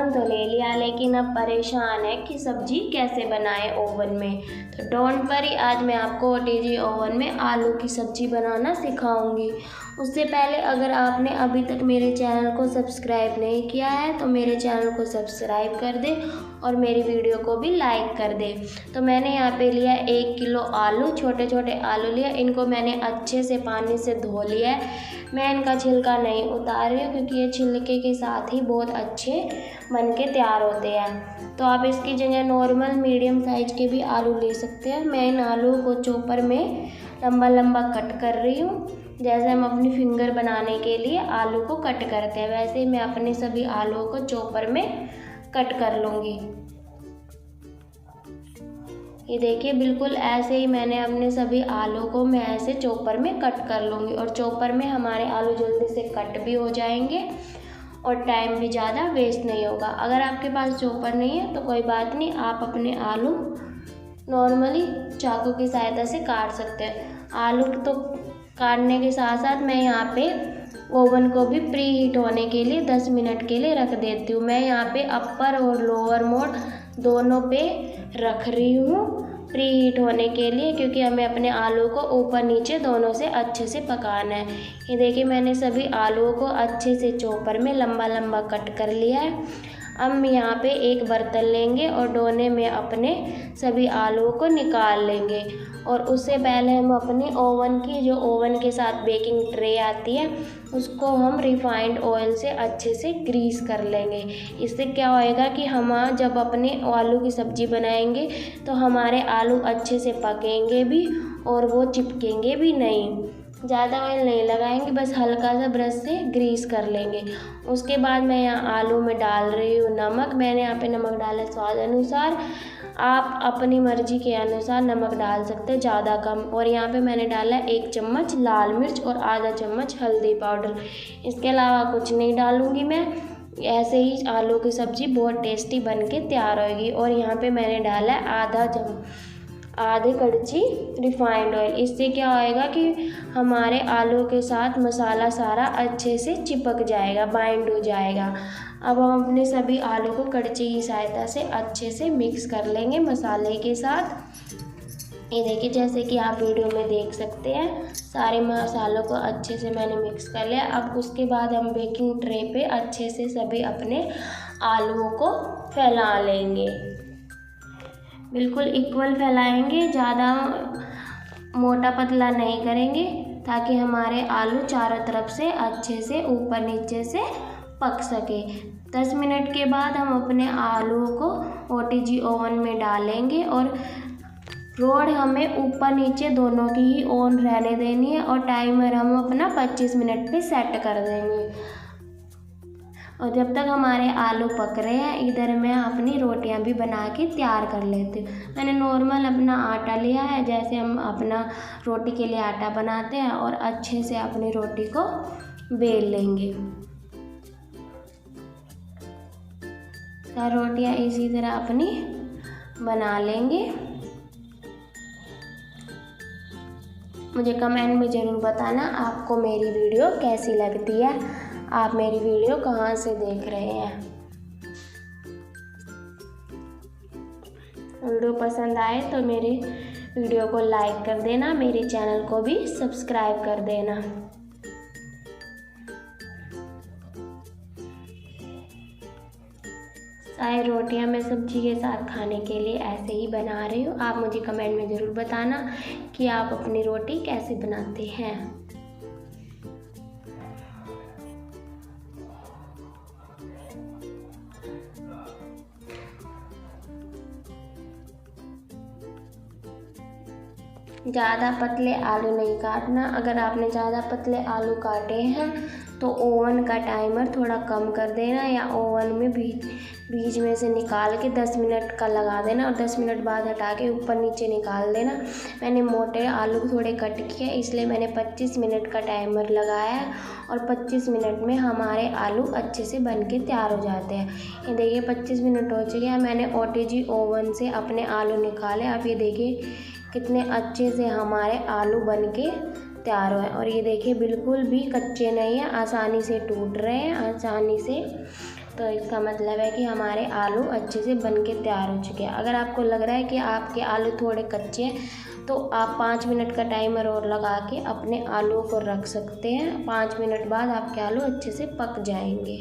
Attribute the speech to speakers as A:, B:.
A: Oven तो ले लिया, लेकिन अब परेशान है कि सब्ज़ी कैसे बनाएं ओवन में। तो डोंट वरी, आज मैं आपको OTG ओवन में आलू की सब्ज़ी बनाना सिखाऊंगी। उससे पहले अगर आपने अभी तक मेरे चैनल को सब्सक्राइब नहीं किया है तो मेरे चैनल को सब्सक्राइब कर दे और मेरी वीडियो को भी लाइक कर दे। तो मैंने यहाँ पे लिया 1 किलो आलू, छोटे छोटे आलू लिया। इनको मैंने अच्छे से पानी से धो लिया है। मैं इनका छिलका नहीं उतार रही हूँ क्योंकि ये छिलके के साथ ही बहुत अच्छे बन के तैयार होते हैं। तो आप इसकी जगह नॉर्मल मीडियम साइज के भी आलू ले सकते हैं। मैं इन आलू को चॉपर में लंबा लंबा कट कर रही हूँ, जैसे हम अपनी फिंगर बनाने के लिए आलू को कट करते हैं, वैसे ही मैं अपने सभी आलूओं को चॉपर में कट कर लूँगी। ये देखिए, बिल्कुल ऐसे ही मैंने अपने सभी आलू को मैं ऐसे चॉपर में कट कर लूँगी। और चॉपर में हमारे आलू जल्दी से कट भी हो जाएंगे और टाइम भी ज़्यादा वेस्ट नहीं होगा। अगर आपके पास चॉपर नहीं है तो कोई बात नहीं, आप अपने आलू नॉर्मली चाकू की सहायता से काट सकते हैं। आलू तो काटने के साथ साथ मैं यहाँ पे ओवन को भी प्री हीट होने के लिए 10 मिनट के लिए रख देती हूँ। मैं यहाँ पे अपर और लोअर मोड दोनों पे रख रही हूँ प्री हीट होने के लिए, क्योंकि हमें अपने आलू को ऊपर नीचे दोनों से अच्छे से पकाना है। ये देखिए, मैंने सभी आलूओं को अच्छे से चॉपर में लंबा लंबा कट कर लिया है। अब हम यहाँ पे एक बर्तन लेंगे और डोने में अपने सभी आलूओं को निकाल लेंगे। और उससे पहले हम अपने ओवन की जो ओवन के साथ बेकिंग ट्रे आती है उसको हम रिफाइंड ऑयल से अच्छे से ग्रीस कर लेंगे। इससे क्या होएगा कि हम जब अपने आलू की सब्ज़ी बनाएंगे तो हमारे आलू अच्छे से पकेंगे भी और वो चिपकेंगे भी नहीं। ज़्यादा ऑयल नहीं लगाएंगे, बस हल्का सा ब्रश से ग्रीस कर लेंगे। उसके बाद मैं यहाँ आलू में डाल रही हूँ नमक। मैंने यहाँ पे नमक डाला स्वाद अनुसार, आप अपनी मर्जी के अनुसार नमक डाल सकते हैं, ज़्यादा कम। और यहाँ पे मैंने डाला 1 चम्मच लाल मिर्च और आधा चम्मच हल्दी पाउडर। इसके अलावा कुछ नहीं डालूँगी मैं। ऐसे ही आलू की सब्ज़ी बहुत टेस्टी बन के तैयार होगी। और यहाँ पे मैंने डाला है आधे कड़छी रिफाइंड ऑयल। इससे क्या होएगा कि हमारे आलू के साथ मसाला सारा अच्छे से चिपक जाएगा, बाइंड हो जाएगा। अब हम अपने सभी आलू को कड़छी की सहायता से अच्छे से मिक्स कर लेंगे मसाले के साथ। ये देखिए, जैसे कि आप वीडियो में देख सकते हैं, सारे मसालों को अच्छे से मैंने मिक्स कर लिया। अब उसके बाद हम बेकिंग ट्रे पे अच्छे से सभी अपने आलूओं को फैला लेंगे। बिल्कुल इक्वल फैलाएंगे, ज़्यादा मोटा पतला नहीं करेंगे, ताकि हमारे आलू चारों तरफ से अच्छे से ऊपर नीचे से पक सके। 10 मिनट के बाद हम अपने आलू को OTG ओवन में डालेंगे और रोड हमें ऊपर नीचे दोनों की ही ऑन रहने देनी है। और टाइमर हम अपना 25 मिनट पे सेट कर देंगे। और जब तक हमारे आलू पक रहे हैं, इधर मैं अपनी रोटियां भी बना के तैयार कर लेती हूँ। मैंने नॉर्मल अपना आटा लिया है, जैसे हम अपना रोटी के लिए आटा बनाते हैं, और अच्छे से अपनी रोटी को बेल लेंगे। रोटियां इसी तरह अपनी बना लेंगे। मुझे कमेंट में ज़रूर बताना आपको मेरी वीडियो कैसी लगती है, आप मेरी वीडियो कहाँ से देख रहे हैं। वीडियो पसंद आए तो मेरे वीडियो को लाइक कर देना, मेरे चैनल को भी सब्सक्राइब कर देना। सारी रोटियां मैं सब्जी के साथ खाने के लिए ऐसे ही बना रही हूँ। आप मुझे कमेंट में ज़रूर बताना कि आप अपनी रोटी कैसे बनाते हैं। ज़्यादा पतले आलू नहीं काटना। अगर आपने ज़्यादा पतले आलू काटे हैं तो ओवन का टाइमर थोड़ा कम कर देना, या ओवन में बीच में से निकाल के 10 मिनट का लगा देना और 10 मिनट बाद हटा के ऊपर नीचे निकाल देना। मैंने मोटे आलू थोड़े कट किए, इसलिए मैंने 25 मिनट का टाइमर लगाया है और 25 मिनट में हमारे आलू अच्छे से बन के तैयार हो जाते हैं। ये देखिए 25 मिनट हो चुके हैं। मैंने OTG ओवन से अपने आलू निकाले। अब ये देखिए कितने अच्छे से हमारे आलू बन के तैयार हुए। और ये देखिए बिल्कुल भी कच्चे नहीं हैं, आसानी से टूट रहे हैं, आसानी से। तो इसका मतलब है कि हमारे आलू अच्छे से बन के तैयार हो चुके हैं। अगर आपको लग रहा है कि आपके आलू थोड़े कच्चे हैं तो आप 5 मिनट का टाइमर और लगा के अपने आलू को रख सकते हैं। 5 मिनट बाद आपके आलू अच्छे से पक जाएंगे।